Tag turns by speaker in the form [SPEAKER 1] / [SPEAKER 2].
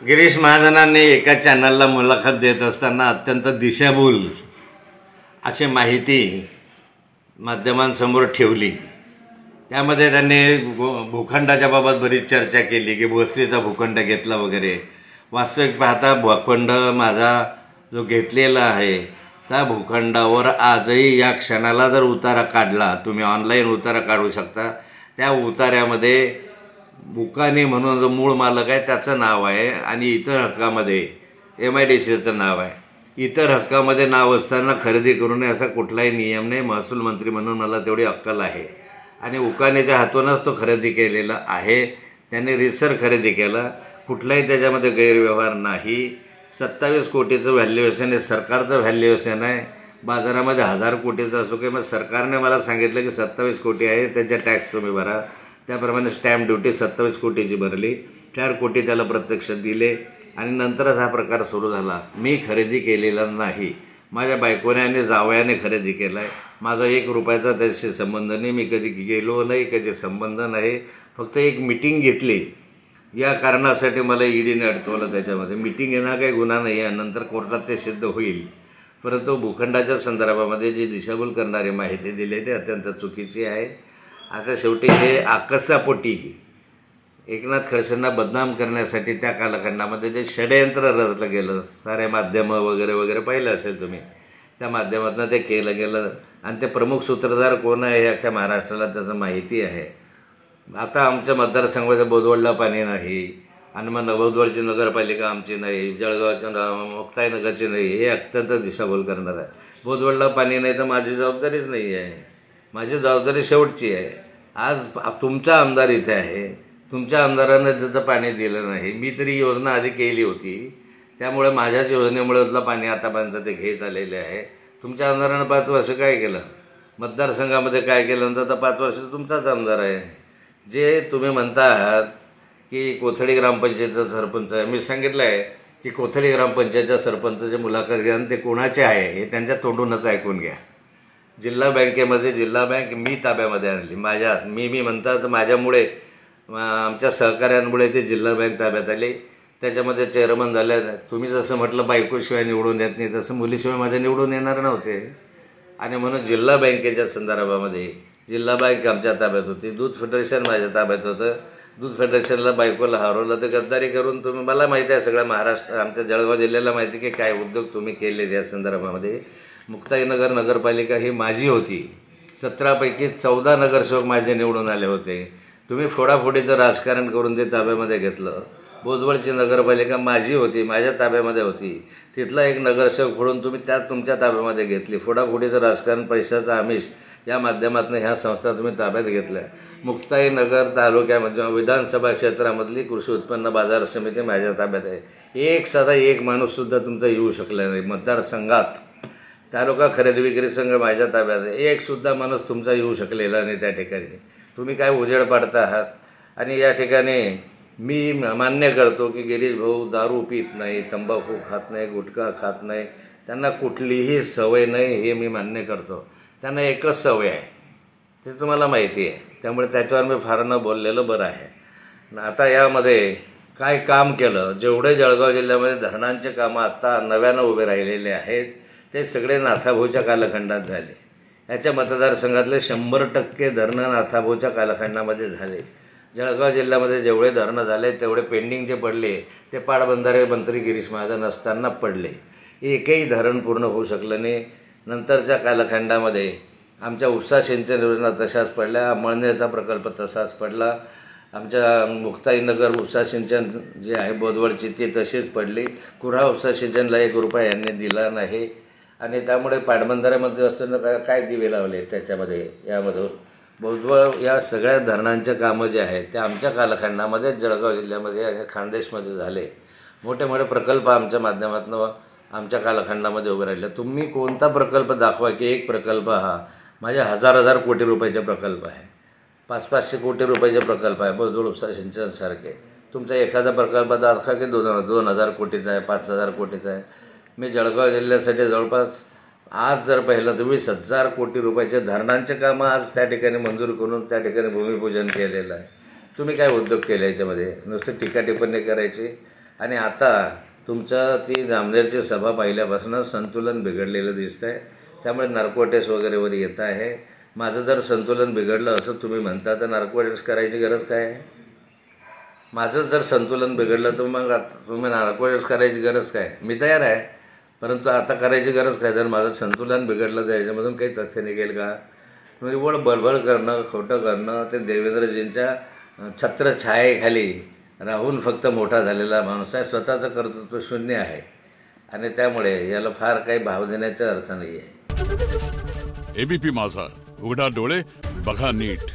[SPEAKER 1] गिरीश महाजनांनी एका चॅनलला मुलाखत देत असताना अत्यंत दिशाभूल अशी माहिती माध्यमांसमोर ठेवली। त्यामध्ये त्यांनी भूखंडाच्या बाबत बरीच चर्चा केली की भोसरीचा भूखंड घेतला वगैरे। वास्तविक पाहता भूखंड माझा जो घेतलेला आहे त्या भूखंडावर आजही या क्षणाला जर उतारा काढला, तुम्ही ऑनलाईन उतारा काढू शकता, त्या उतार्यामध्ये बुकानी म्हणून जो मूळ मालक आहे त्याचं नाव आहे आणि इतर हक्कामध्ये MIDCचं नाव आहे। इतर हक्कामध्ये नाव असताना खरेदी करू नये असा कुठलाही नियम नाही। महसूल मंत्री म्हणून मला तेवढी अक्कल आहे आणि उकानेच्या हातूनच तो खरेदी केलेला आहे। त्यांनी रिसर खरेदी केला, कुठलाही त्याच्यामध्ये गैरव्यवहार नाही। 27 कोटीचं व्हॅल्युएशन आहे, सरकारचं व्हॅल्युएशन आहे। बाजारामध्ये 1000 कोटीचं असो किंवा सरकारने मला सांगितलं की 27 कोटी आहे, त्याच्या टॅक्स तुम्ही भरा। त्याप्रमाणे स्टॅम्प ड्युटी 27 कोटीची भरली, 4 कोटी त्याला प्रत्यक्ष दिले आणि नंतरच हा प्रकार सुरू झाला। मी खरेदी केलेला नाही, माझ्या बायकोने आणि जावयाने खरेदी केला आहे। माझा 1 रुपयाचा त्याशी संबंध नाही, मी कधी गेलो नाही, कधी संबंध नाही। फक्त एक मीटिंग घेतली, या कारणासाठी मला ईडीने अडकवलं। त्याच्यामध्ये मीटिंग घेणं काही गुन्हा नाही आहे, नंतर कोर्टात ते सिद्ध होईल। परंतु भूखंडाच्या संदर्भामध्ये जी दिशाभूल करणारी माहिती दिली ती अत्यंत चुकीची आहे। आता शेवटी हे आकसापोटी एकनाथ खडसेंना बदनाम करण्यासाठी त्या कालखंडामध्ये जे षडयंत्र रचलं गेलं, सारे माध्यमं वगैरे वगैरे पाहिलं असेल तुम्ही, त्या माध्यमातून ते केलं गेलं आणि ते प्रमुख सूत्रधार कोण आहे हे अख्ख्या महाराष्ट्राला त्याचं माहिती आहे। आता आमच्या मतदारसंघाच्या बोदवडला पाणी नाही आणि मग बोदवडची नगरपालिका आमची नाही, जळगावच्या मुक्ताईनगरची नाही, हे अत्यंत दिशाभूल करणार आहे। बोदवडला पाणी नाही तर माझी जबाबदारीच नाही आहे, माझी जबाबदारी शेवटची आहे। आज तुमचा आमदार इथे आहे, तुमच्या आमदारानं त्याचं पाणी दिलं नाही। मी तरी योजना आधी केली होती, त्यामुळे माझ्याच योजनेमुळे पाणी आतापर्यंत ते घेत आलेले आहे। तुमच्या आमदारानं 5 वर्ष काय केलं, मतदारसंघामध्ये काय केलं नंतर तर 5 वर्ष तुमचाच आमदार आहे। जे तुम्ही म्हणता आहात की कोथळी ग्रामपंचायतचा सरपंच आहे, मी सांगितलं आहे की कोथळी ग्रामपंचायतच्या सरपंचाची मुलाखत घ्या आणि ते कोणाचे आहे हे त्यांच्या तोंडूनच ऐकून घ्या। जिल्हा बँकेमध्ये जिल्हा बँक मी ताब्यामध्ये आणली, मी म्हणता तर माझ्यामुळे, आमच्या सहकार्यांमुळे ते जिल्हा बँक ताब्यात आली, त्याच्यामध्ये चेअरमन झाले। तुम्ही जसं म्हटलं बायकोशिवाय निवडून येत नाही, तसं मुलीशिवाय माझ्या निवडून येणार नव्हते। आणि म्हणून जिल्हा बँकेच्या संदर्भामध्ये जिल्हा बँक आमच्या ताब्यात होती, दूध फेडरेशन माझ्या ताब्यात होतं। दूध फेडरेशनला बायकोला हरवलं तर गद्दारी करून तुम्ही, मला माहिती आहे सगळ्या महाराष्ट्र, आमच्या जळगाव जिल्ह्याला माहिती की काय उद्योग तुम्ही केले त्या संदर्भामध्ये। मुक्ताईनगर नगरपालिका ही माझी होती, 17 पैकी 14 नगरसेवक माझे निवडून आले होते। तुम्ही फोडाफोडीचं राजकारण करून ते ताब्यामध्ये घेतलं। बोदवडची नगरपालिका माझी होती, माझ्या ताब्यामध्ये होती, तिथला एक नगरसेवक फोडून तुम्ही त्यात तुमच्या ताब्यामध्ये घेतली। फोडाफोडीचं राजकारण, पैशाचा आमिष या माध्यमातून ह्या संस्था तुम्ही ताब्यात घेतल्या। मुक्ताईनगर तालुक्यामध्ये विधानसभा क्षेत्रामधली कृषी उत्पन्न बाजार समिती माझ्या ताब्यात आहे। एक साधा एक माणूससुद्धा तुमचा येऊ शकला नाही मतदारसंघात। तालुका खरेदी विक्री संघ माझ्या ताब्यात आहे, एक सुद्धा माणूस तुमचा येऊ शकलेला नाही त्या ठिकाणी। तुम्ही काय उजेड पाडता आहात। आणि या ठिकाणी मी मान्य करतो की गिरीश भाऊ दारू पित नाही, तंबाखू खात नाही, गुटखा खात नाही, त्यांना कुठलीही सवय नाही, हे मी मान्य करतो। त्यांना एकच सवय आहे, ते तुम्हाला माहिती आहे, त्यामुळे त्याच्यावर मी फार न बोललेलं बरं आहे। आता यामध्ये काय काम केलं, जेवढे जळगाव जिल्ह्यामध्ये धरणांचे कामं आत्ता नव्यानं उभे राहिलेले आहेत ते सगळे नाथाभाऊच्या कालखंडात झाले। याच्या मतदारसंघातले 100% धरणं नाथाभाऊच्या कालखंडामध्ये झाले। जळगाव जिल्ह्यामध्ये जेवढे धरणं झाले तेवढे पेंडिंग जे पडले ते पाटबंधारे मंत्री गिरीश महाजन असताना पडले, एकही धरण पूर्ण होऊ शकलं नाही। नंतरच्या कालखंडामध्ये आमच्या उपसा सिंचन योजना तशाच पडल्या, अमळनेरचा प्रकल्प तसाच पडला, आमच्या मुक्ताईनगर उपसा सिंचन जे आहे बोदवडची ती तशीच पडली। कुऱ्हा उपसा सिंचनला 1 रुपया यांनी दिला नाही आणि त्यामुळे पाटबंधाऱ्यामध्ये असताना काय दिवे लावले त्याच्यामध्ये, यामधून बोदवड या सगळ्या धरणांचे कामं जे आहेत ते आमच्या कालखंडामध्ये जळगाव जिल्ह्यामध्ये आणि खानदेशमध्ये झाले। मोठे मोठे प्रकल्प आमच्या माध्यमातून आमच्या कालखंडामध्ये उभे राहिले। तुम्ही कोणता प्रकल्प दाखवा की एक प्रकल्प हा माझ्या 1000 कोटी रुपयाचे प्रकल्प आहे, 500 कोटी रुपयाचे प्रकल्प आहे बोदवड उपसा सिंचनसारखे। तुमचा एखादा प्रकल्प दाखवा की 2000 कोटीचा आहे, 5000 कोटीचा आहे। मी जळगाव जिल्ह्यासाठी जवळपास आज जर पाहिलं तर 20,000 कोटी रुपयाचे धरणांचे कामं आज त्या ठिकाणी मंजूर करून त्या ठिकाणी भूमिपूजन केलेलं आहे। तुम्ही काय उद्योग केले याच्यामध्ये, नुसतं टीका टिप्पणी करायची आणि आता तुमचं ती जामनेरची सभा पाहिल्यापासून संतुलन बिघडलेलं दिसतंय. त्यामुळे नार्कोटेस वगैरे वर येत आहे. माझं जर संतुलन बिघडलं असं तुम्ही म्हणता तर नार्कोटेस करायची गरज काय आहे? माझं जर संतुलन बिघडलं तर मग तुम्ही नार्कोटेस करायची गरज काय? मी तयार आहे, परंतु आता करायची गरज काय? जर माझं संतुलन बिघडलं तर याच्यामधून काही तथ्य निघेल का? म्हणजे एवढं बडबड करणं, खोटं करणं, ते देवेंद्रजींच्या छत्रछायेखाली राहून फक्त मोठा झालेला माणूस आहे. स्वतःचं कर्तृत्व शून्य आहे आणि त्यामुळे याला फार काही भाव देण्याचा अर्थ नाही आहे.
[SPEAKER 2] एबीपी माझा, उघडा डोळे बघा नीट.